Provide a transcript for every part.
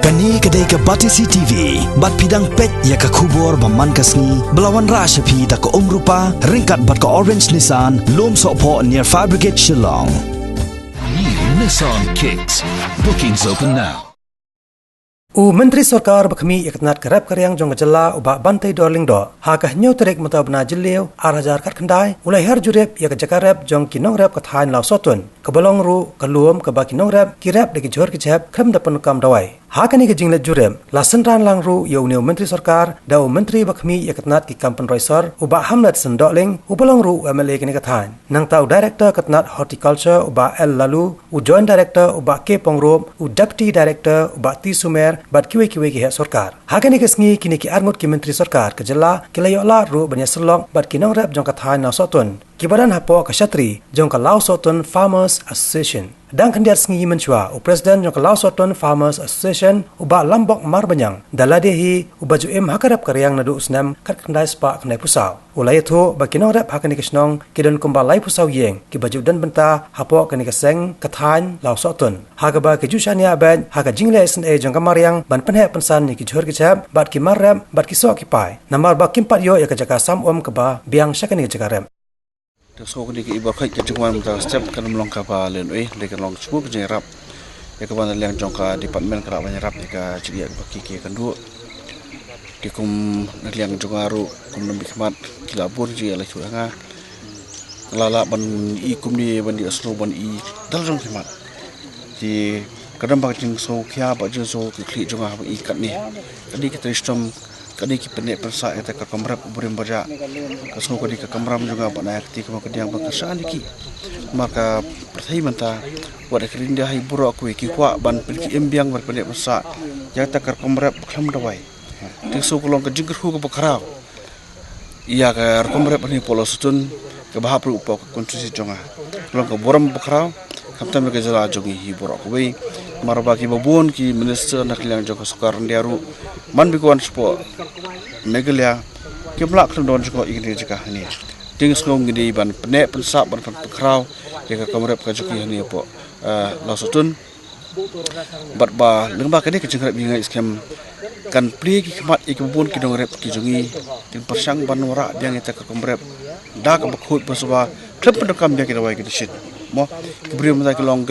Kani kedai ke Batisi TV, bat pidang pet ya ke kubur baman kasni, belawan rasyapi da ke rupa, ringkat bat ke Orange Nissan, lom sokpo near Fire Brigade Shillong. New Nissan Kicks. Bookings open now. Menteri Sarkar berkami ikutnat kerap karyang jong jela ubak bantai dorling do. Hakah nyaw terik mata bena jeliu arhajar kat kendai. Ulai har jurep ya kejakarep jong kinong rep kathain lau sotun. Kebalong ru keluam keba kinong rep kirep deki jor kecep krem dapan kam dawai. Hakani ke jinglet jurem lasen ran lang ru ya uniu Menteri Sarkar da Menteri berkami ikutnat ki kampen roisor ubak hamlet sendokling ubalong ru MLA kini kathain. Nang tau Director katnat Horticulture ubak L Lalu, Joint Director ubak K Pongrom, Deputy Director ubak T Sumer bat kiwe-kiwe ki Sarkar. Hakani ke sengi kini ki arngut ki Menteri Sarkar ke jela kilayok la ru banya selong bat kinong rep jong kathain lau sotun. Kibadan hapo ke Syatri jong ke Lau Sotun Farmers Association. Dan kendiat sengi mencua Presiden jong ke Lau Sotun Farmers Association ubak Lambok Marbanyang daladehi ubak juim hakarap karyang nadu usnam kat kendai sepak kendai pusau. Ulai itu bagi nong rep hakani ke senong kidan kumbalai pusau yeng ki baju dan benta hapo kani ke seng kathain Lau Sotun. Hagaba ke jusania ban haga jingle SNA jong kamaryang ban penhek pensan ni ki jor kecap bat ki marrem bat ki sok ki pai. Namar bak kimpat yo ya ke jaka sam keba biang syakani ke jaka rem. Terus di ibu kai kejungan kita step kan melong kapal lenoi lekan long semua penjerap ya ke bandar yang jongka departemen kerap menyerap jika ceria bagi kan dua dikum yang jongaru kum nembi kemat kilabur ji ala curanga lala ban ikum di bandi aslo ban I dal jong kemat di kadang bak jeng so kya bak jeng so kli jonga ikat ni tadi kita sistem kadi ki pendek persa eta ka kamrap burim baja kasno kadi ka kamram juga pak naik ti ka kadiang bakasaan iki maka perthai manta wada kerinda hai buro aku ki kwa ban pilki embiang bar pendek persa ya ta ka kamrap kham dawai tisu kulong ka jingker hu ka bakarau iya ka kamrap ni polosutun ka bahapru upa konstitusi jonga kulong ka boram bakarau kapten ke jala jongi hi buro aku bai marbaki babun ki minister nakliang joko sukar ndiaru man bikuan spo megalia ke blak don joko igni jika ni dings ngong gidi ban pene pensap ban pekrau ya ka kamrep ka joki ni po lasutun bat ba lengba kene ke jengkrep bingai skem kan pli ki khamat ikbun ki dong rep ki jongi tin persang ban wara biang eta ka kamrep da ka bakhut baswa klep pendekam biang ki dawai ki shit mo kibri mata kilong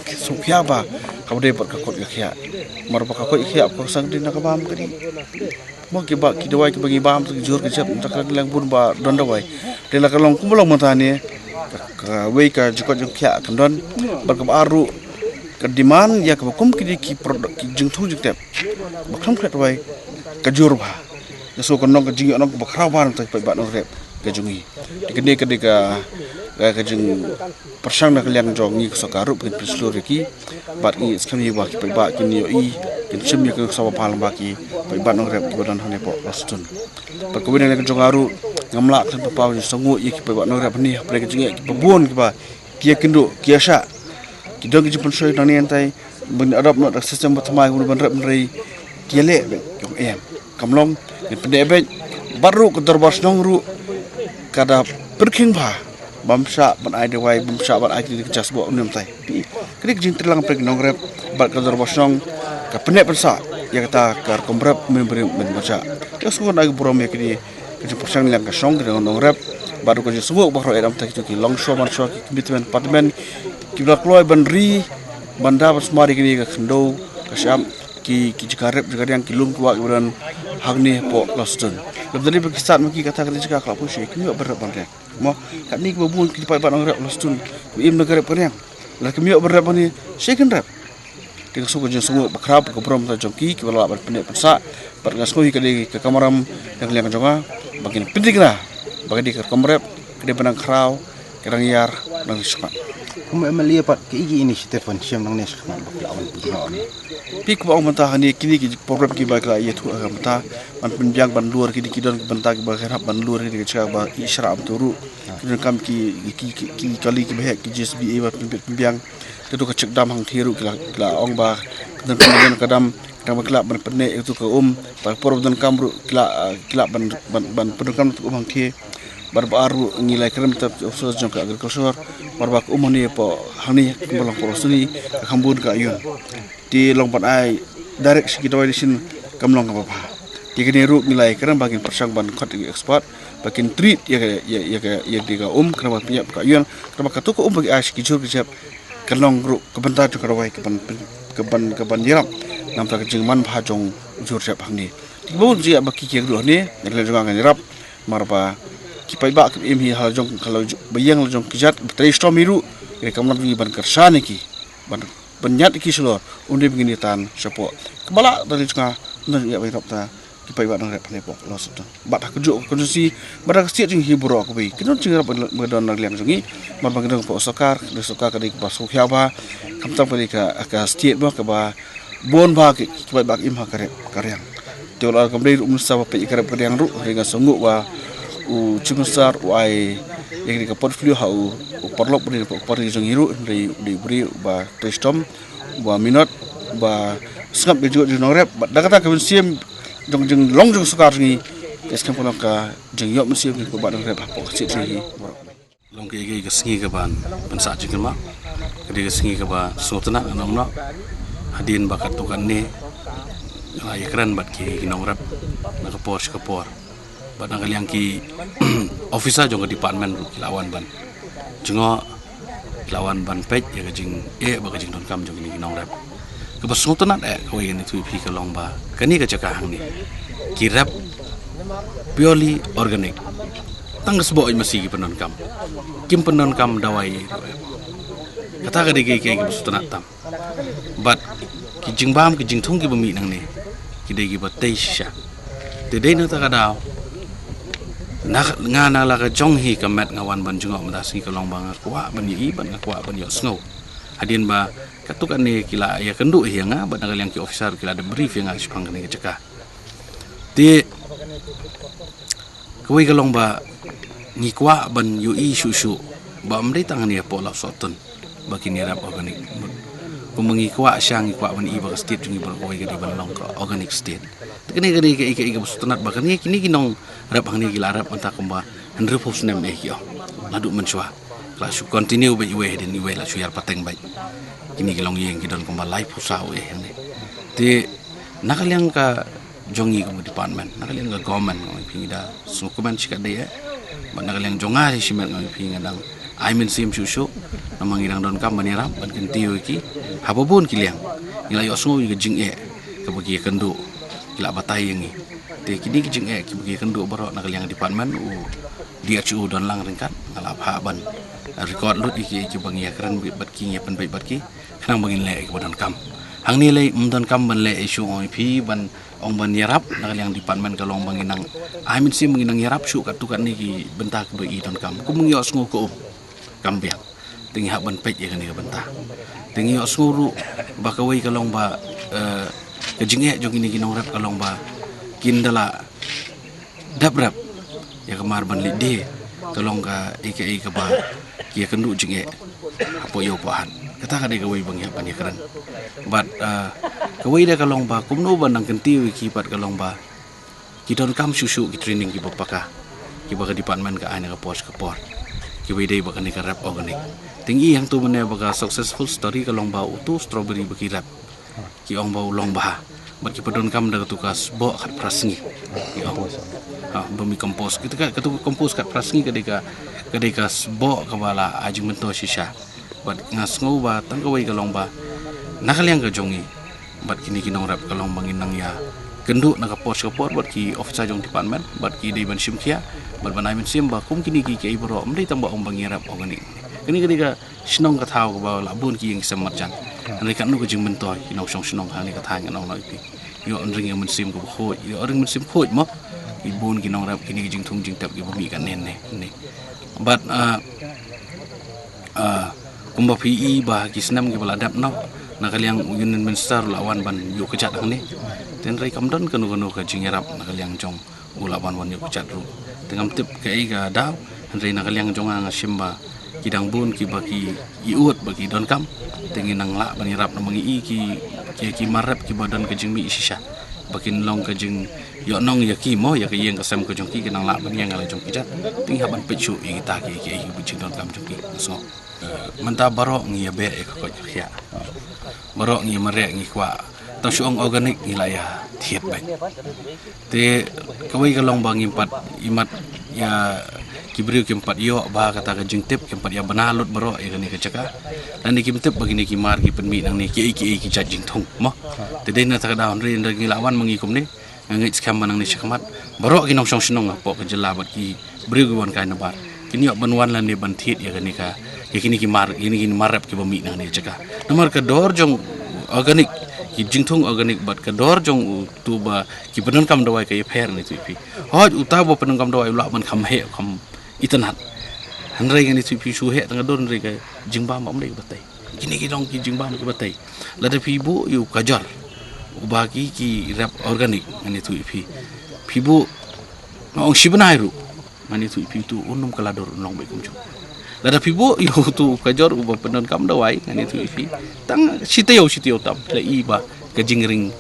sukya ba kabde pat ka kot khia mar ba ka kot khia ko sang din ka bam kadi mo ki ba ki dawai ki bagi bam ki jor ki jap tak lang bun ba don dawai de la kalong kumlong mata ni ka wei ka jukot jok khia kan don bar ka aru ka demand ya ka kum ki produk ki jing thu jik tep ba kham khat wai ka jor ba so ko nong ka jing nong ba khra ba tak ba no rep ka jungi dikene ka kajeng persang nak liang jongi sokarup kin prislo reki bat i skami wa ki ba kini yo I kin chimni ke sawa palang ba ki ba nong rep ki badan hane po rastun ba ko winen jongaru ngamla kan pa ni songu I ki ba nong rep ni pre ki jingi ki babun ki ba ki kindo ki asha ki dong ki pun soy nang ni antai ben adop no sistem batmai gun ban rep nrei ki le jong em kamlong ni pendebe baru ke terbas nong ru kada perking ba bamsa ban ai dewai bamsa ban ai di kejas bo unem tai kini jing terlang prek nong rep bat ka dorbosong ka penek pensa ya kata kar komrep memberi men baca ya suon ai borom ya kini ke persang lang ka song dengan nong rep baru ko semua bahro edam tak ki long show man show ki commitment department ki blak loy ban ri banda basmari kini ka khndo ka syam ki jikarep juga yang kilum kuat kemudian hagni po lostun lebih berkisar mungkin kata jika kalau pun syek kami berap banyak mo kat ni babun ki pai banong rap lostun im negara penyang la kami berap ni syek rap di suku jeng sungu bakrap ke brom ta jongki ki bala ban penek persa bar ngasoi ke kamaram yang liang jonga bagin penting lah bagi di kamrep ke benang krau kerang yar nang sekat MLA pat ke igi inisiatif pun siam nang nes khman lawan putra ni pik ba menta hani kini ki program ki ba ka yetu agam ta man penjang ban luar ki dikidon benta ki ba kharap ban luar ki cha ba isra am turu kini kam ki kali ki behek ki JSBA ba penjang tu ka cek dam hang thiru kila ong ba dan kemudian kadam kelak ban pene itu ke ba program dan kamru kila ban pendekam tu hang thi baru ngilai kerem tetap usaha jangka agrikultur baru umani po hani kembali polosuni kambun ka ayun di lompat ai direct segi dawai disin kamlong ka ba tiga ni ru nilai kerana bagian persang ban kot ekspor bagian treat ya diga kerana punya ka yuan kerana ka tu ko bagi as ki jur bijap kalong ru kebentar tu karawai keban yiram nam tak jing man pha jong jur jap hang ni bun ji baki ki ru ni le jong ngan rap marba ki pai ba im hi hal jong kalau bayang jong kijat tre sto miru ke kamlan wi ban kersane ki ban penyat ki selor undi begini tan sepo kebala dari jong na ya bai rap ta ki pai ba nang rap ne pok los tu bat ha kuju konsumsi badak siat jing hiburo ko bi kinon jing rap bedon nang liang jongi mar bang dong po sokar de sokar ka dik ba so khya ba kam ta pali ka stiet ba ka ba bon ba ki pai ba im ha kare karyang tiolar kam dei um sa pa ikare karyang ru ringa songu ba u chimsar wai yang di portfolio ha u perlok beri portfolio jong hiru di beri ba testom ba minot ba skap de jo nong rap da kata ka sim jong long jong sukar ni eskem kono ka jeng yok mesim ni ko ba nong rap po sit ni long ke ke singi ka ban sa jeng ma ke singi ka ba sotna nong no hadin bakat tukan ni ya keren bat ki nong rap na ka por bat nang yang ki officer jong department lawan ban jengo lawan ban pej ya jing ba jing don kam jong ni nong rap ke basutna ko ni tu pi ka long ba kani ka jaka hang ni ki rap purely organic tang sebo masih ki penon kam kim penon kam dawai kata ka de ke basutna tam bat ki jing bam ki jing thung ki bami nang ni ki de ki ba teisha te de na ta ka daw nga la ka jong hi ka met ngawan ban jungo mata si ka long bang kwa ban yi ban kwa ban yo snow hadin ba katukan ni kila ya kendu hi nga ban yang ki officer kila ada brief yang ngas pang ni ceka ti koi ka long ba ni kwa ban yu i shu ba mri tang ni po la soton ba ki ni rap organic kumangi kwa syang kwa ban i ba state ni ba koi ka di ban long ka organic state kini ke busutanat ba kini kinong rap hang ni gila rap anta kumba 100% nem yo ladu menchua la su continue ba iwe den iwe la su yar pateng bai kini kilong yeng kidon kumba live usaha we ni ti nakaliang ka jongi ko department nakaliang ka government ko pinda sukuman chika de ba nakaliang jonga si simet ko pinga dang I mean sim susu namang irang don kam banira ban kentiu ki habobun kiliang ila yo sungu ki jing ka bagi kendu kila batai yang ni te kini kijing ki bagi kendu baro nak liang department dia chu don lang ringkat ngalap ha ban record lut ki bangi keren bat ki nya pen bat ki khnang bangin le ki bodon kam hang ni le don kam ban le isu oi pi ban ong ban yarap nak liang department kalong bangin nang I mean sim bangin nang yarap su katukan ni ki bentak be i don kam ku mengyo sungu ko kam biak tingi ha ban pej ya ni ka bentak tingi yo suru bakawai kalong ba kejingek jong ini kinong rap kalong ba kindala dabrap ya kemar ban lide kalong ka ike ka ba kia kendu jingek apo yo pahan kata ka de kawai bang ya pan ya keren but kawai da kalong ba kumno ban nang kentiu ki pat kalong ba ki don kam susu ki training ki bapaka ki ba ka department ka ana ka pos ka por ki wei dei ba ka ni ka rap organic tinggi yang tu mene ba successful story kalong ba utu strawberry ba ki rap ki ong bau long bah bat ki pedon kam da tukas bo kat prasngi ki ong bumi kompos kita ka tu kompos kat prasngi kadeka bo ka bala aji mento shisha bat ngas ngau ba tang ka wei ka long ba nakaliang ka jongi bat kini kinong rap ka long bangin nang ya kendu nak pos ka por bat ki officer jong department bat ki dei ban sim kia bat banai men sim ba kum kini ki kai bro mdei tambah ong bangi rap organik kini kadeka snong ka thau ka ba labun ki yang semarjan ani kan nu ko jing mentoy ino song snong hang ni ka thang nong noi pi yo ring yang mensim ko kho yo ring mensim kho mo ibun ki nong rap kini jing thung jing tap ki bumi kan nen ne but kumba pi ba ki snam ki baladap no nakaliang union minister lawan ban yo kejat hang ni ten rai kamdon kanu ka jing rap nakaliang jong ulawan wan yo kejat ru tengam tip ka ga daw rai nakaliang jong ang simba kidang bun ki baki iut bagi don kam tingin nang la bani rap namang i ki marap ki badan ke jing mi shisha bakin long ke jing yo nong ya ki mo ya ke yeng kasam ke jong ki nang la bani yang ala jong ki jat ting haban pechu i ta ki bi jing don kam jong ki so manta barok ngi ya be ko khya barok ngi marek ngi kwa tang syong organik ilaya thiet bai te kawai kalong bang imat ya kibriu kempat yo ba kata ka jingtip kempat ya banalut baro ya ni kecaka dan ni kimtip bagini kimar ki penmi nang ni ki jajing thong mo te dei na ta daun rin ngi lawan mangikum ni ngai skam nang ni syakmat baro ki nong song sinong po ka jela bat ki briu wan kai na bar kini ok banwan lan ni ban thiet ya ni ka ya kini kimar ini marap ki bami nang ni kecaka nomor ka dor jong organik ki jingthong organik bat ka dor jong tu ba ki penon kam dawai ka pher ni tu pi hoj uta bo penon kam dawai la ban kham he kham itanat hanrai ngani tu pi su he tang don ri ka jingba mam dei batai kini ki dong ki jingba ki batai la de pi bu yu kajar uba ki rap organik ngani tu pi bu ong shibanai ru ngani tu pi tu unum kala dor long bai kum chu la pi bu yu tu kajar uba penon kam dawai ngani tu pi tang siteo tam la i ba ka jingring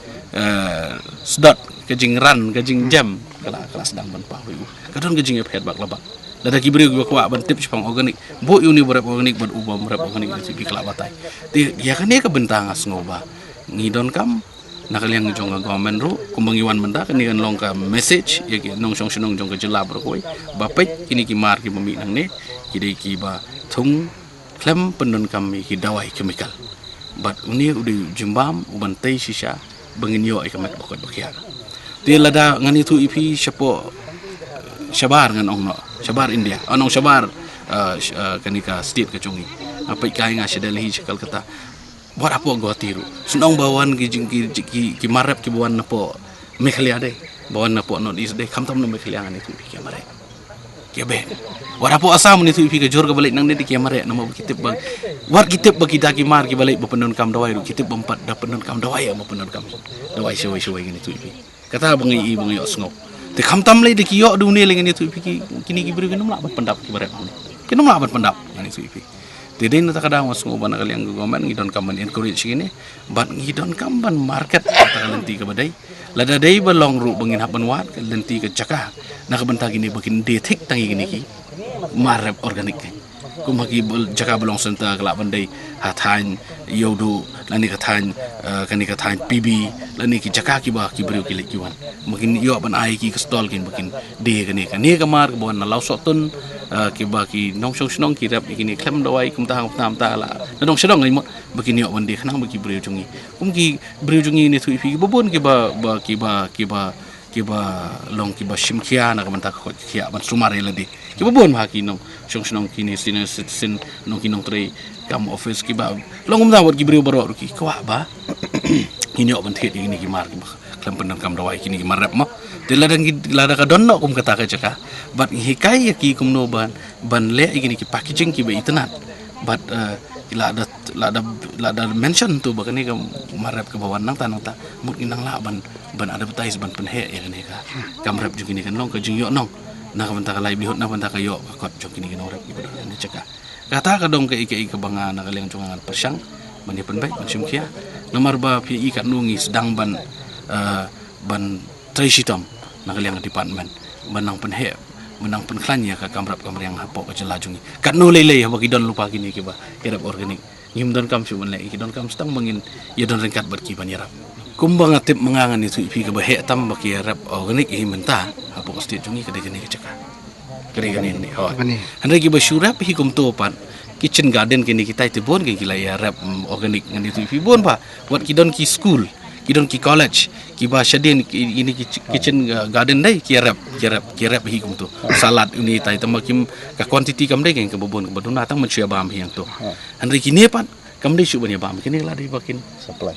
sedot ka jingran ka jingjam kala sedang ban pa yu kadon ka jing phet bak labak lada kibriu gua kwa ban tip sepang organik bo uni berap organik ban ubam berap organik ni kelak batai ti ya kan ka bentang as ngoba ngidon kam nakal yang jong government ru kumbang iwan menda kan kan long ka message ya ki nong song sinong jong ka jela bro koi bapet kini ki mar ki mami nang ne ki dei ki ba thung klem pendon kam ki dawai chemical bat uni udi jumbam uban tei sisa bangin yo ai kamat bakot bakia ti lada ngani tu ipi siapo Syabar ngan ong no Syabar India onong Syabar kanika state ka chungi apa kai nga Delhi sekal kata buat apa gua tiru senong bawan ki marap ki bawan napo Meghalaya deh bawan napo not is deh kamtam no Meghalaya ngani tu ki mare ki be buat apa asam ni tu ki ka jor ka balik nang ni ki mare nama kitip bang war kitip bagi daki mar ki balik bepenon kam dawai ru kitip bompat da penon kam dawai ma penon kam dawai sewai ngani tu kata bangi bangi osngop te kamtam le de ki yo dunia le ngani tu kini ki beri kinum la pendap ki bare kinum la pendap ngani tu te den ta kadang was ngoban kali yang government ngidon kaman encourage gini bat ngidon kamban market ta lenti ka badai lada dei balong ru bangin haban wat lenti ka cakah nak bentang gini bakin detik tangi gini ki marep organik kumaki jaka belong senta kelak bandai hathan yodu lani kathan kani kathan pb lani ki jaka ki ba ki beriu ki lekiwan makin yo ban ai ki stall kin makin de kani kamar ke bon lau sotun ki ba ki nong song snong ki rap ki ni klem dawai kum ta la nong snong ngai mo makin yo ban de khana ki beriu jungi kum ki beriu jungi ni thu fi bobon ki ba long ki ba shimkhia na kamanta ko khia ban sumare ladi ki bobon ha ki nong song snong ki ni sin nong ki nong tre kam office ki ba long um dawat ki beriu baro ki kwa ba ini ok ban thet ni ki mar ki klem penan kam dawai ki ni marap mo de lada ka don no kum kata ka jaka bat hikai ki kum no ban le ki ni ki packaging ki ba itnat bat la da mention tu bakani ka marap ke bawan nang tanang ta mut inang la ban advertise ban penhe ya ni ka kam rap jung ni kan long ka jung yo nong na ka banta ka live lihot na banta ka yo kot jung ni kan rap ki ba ni caka kata ka dong ka iki ka banga na kaleng jungan persyang mani penbai macam kia nomor ba pi ikat nungi sedang ban trisitom na kaleng department banang penhe menang penklanya ka kamrap yang hapok ka jelajungi kat no lele bagi don lupa kini ki ba kirap organik ngim don kam cuman le ki don kam stang mangin ya don rengkat ber ki banirap kumbang atip mangangan itu ipi ka ba he tam ba ki rap organik i menta hapok state jungi ka degani ka caka kari ni ho andre ki ba syurap hi kum topan kitchen garden kini kita itu bon ki ya rap organik ngani itu ipi bon pa buat ki don ki school kidon ki college ki ba shadin ini kitchen garden dai ki rap hi kum tu salad ini tai tam kim ka quantity kam dai ke bobon ke baduna tang mencia bam hiang tu andri kini pan kam dai su bani bam kini la dai bakin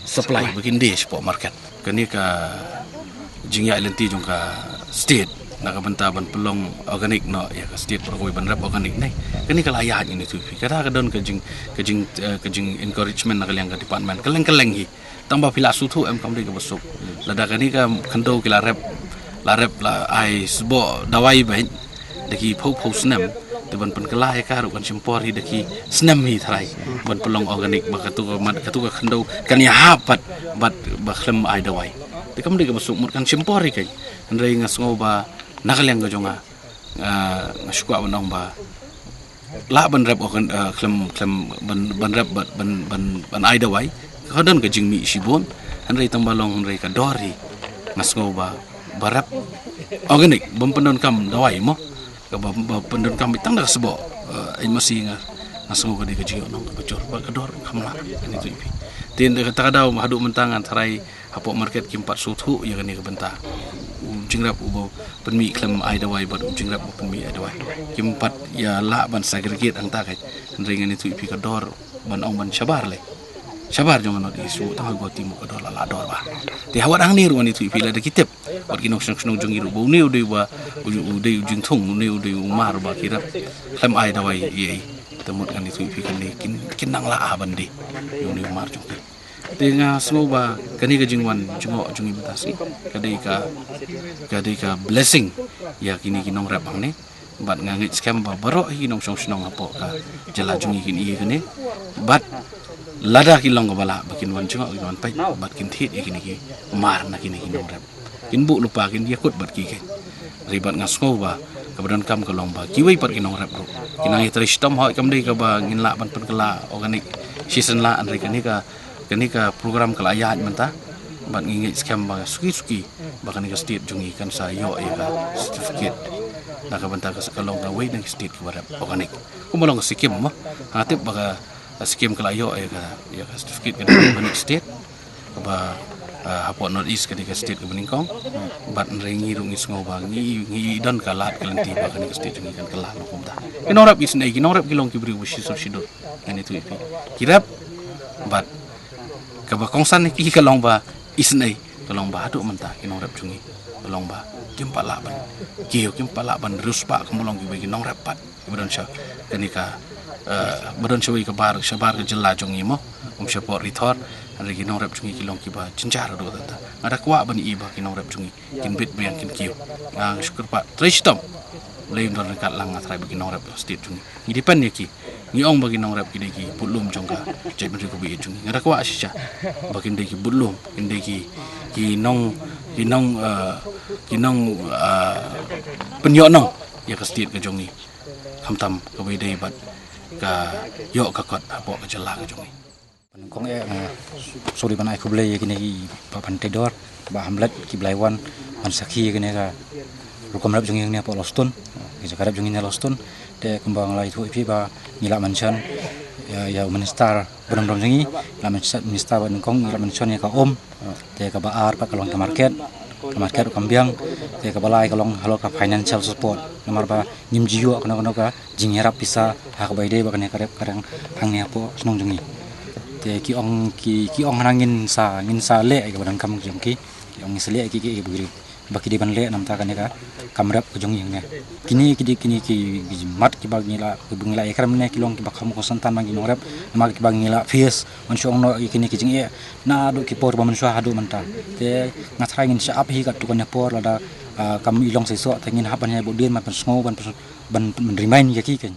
supply bakin dai spot market kini ka jingya lenti jong ka state nak benta ban pelong organik no ya ka state perkoi ban rap organik nai kini ka layak ini tu kata ka don ka jing encouragement nak yang ka department keleng hi tambah pila sutu em kam ke besok lada kani ka khando kila rep la ai sbo dawai bain deki phau snem te ban pen kala ya ka ru kan simpor hi deki snem hi thrai ban pelong organik ba katu ka khando kan ya hapat bat ba khlem ai dawai te kam ke besok mut kan simpor hi kai andai ngas ngoba nakal yang jonga ngasukwa banong ba la ban rep khlem ban rep ban ai dawai kadon ka jingmi sibon Henry tambalong Henry kadori ngasngo ba barap organik bempendon kam dawai mo ka pendon kam bitang dak sebo ai masih ngasngo ka di kajio nong bocor ba kador kamla ani tu ipi tin de kata kadau hadu mentangan tarai hapo market kimpat sutu ya kani ka benta jingrap ubo penmi klem ai dawai ba jingrap penmi ai dawai kimpat ya la ban segregate ang takai Henry ngani tu ipi kador ban ong ban sabar le sabar jangan nak isu tang go timu ka dor la dor ba ti hawat ang ni ruan itu ipila de kitep wat kinok snok jong iru bo ne udai ba udai ujing thong ne udai umar ba kirap klem ai dawai ye temut kan itu ipi kan kinang la abandi yuni umar jong tinga semua kani ka jingwan jungok jungi batasi kadai ka blessing ya kini kinong rap bang ne bat ngangit scam ba baro kinong snong apo ka jala jungi kini kene bat lada kilong bala bakin wan jungok wan pai bat kin thit kini ki mar na kini kinong rap kin bu lupa kin dia kut bat ki ken ribat ngasngo ba kemudian kam kalong ba kiwai pat kinong rap ro kinang itristom ho kam dei ka ba ngin la ban kala organik season la anri kani ka program kelayaan menta bat ngingit scam ba suki bahkan ka state jungi kan sayo ka certificate nak benta ka kalong ka wei nang state ka barap organik kumolong sikim mo hatip ba skim kelayo ya ka certificate ka organic state ba hapo north east ka state ka beningkong bat rengi rungi sngo ba ngi don kalat kalenti ba ka state jungi kan kalah no kumta kinorap isnai kinorap kilong kibri wishi so shido ani tu ipi kirap bat ka ba kongsan ki kalong ba isnai kalong ba hadu menta kinorap jungi kalong ba kimpala ban kimpala ban ruspa kumolong ki kinorap pat kemudian sya kenika badan cewek kebar sabar ke jela jongi mo support rithor hari kinong rap jungi kilong kiba cencar do tata ada kuat bani iba kinong rap jungi kin bit bayang kin kiu ngang syukur pak tristom lain don dekat lang atrai bagi nong rap state jungi ni depan ni ki ni ong bagi nong rap ki pulum jongka jai beri ko bi jungi ada kuat sisa bagi ki bulum ki nong penyok ya ke state ke jongi hamtam ke bidai bat ka yo ka kot apo ka jela ka jongi kong sorry ban ai ko blai kini pa pantai dor ba hamlet ki blaiwan man sakhi kini ka rukom rap jongi ni apo loston ki jakarap jongi ni loston de kembang lai thu ipi ba ngila manchan ya minister berom jongi la minister ban kong ngila manchan ya ka om de ka baar pa kalong ka market kambiang te ka balai kalong halo ka financial support nomor ba nim jiyo kana ka jingerap bisa hak baide ba kana karang hangnya po snong jungi te ki ong hanangin sa le ka badang kam jongki ki ong sele ki bugri baki di ban le nam ta kana ka kamrap ko jongi ne kini ki mat ki bagila bungila ekram ne kilong ki bakam ko santan mangi norap mag ki bagila face mansong no kini ki jing na do ki por ba manswa hadu manta te ngatrangin sa ap hi ka tukon por lada kam ilong seso tengin hapan ya bodin man sngo ban remind ya ki ken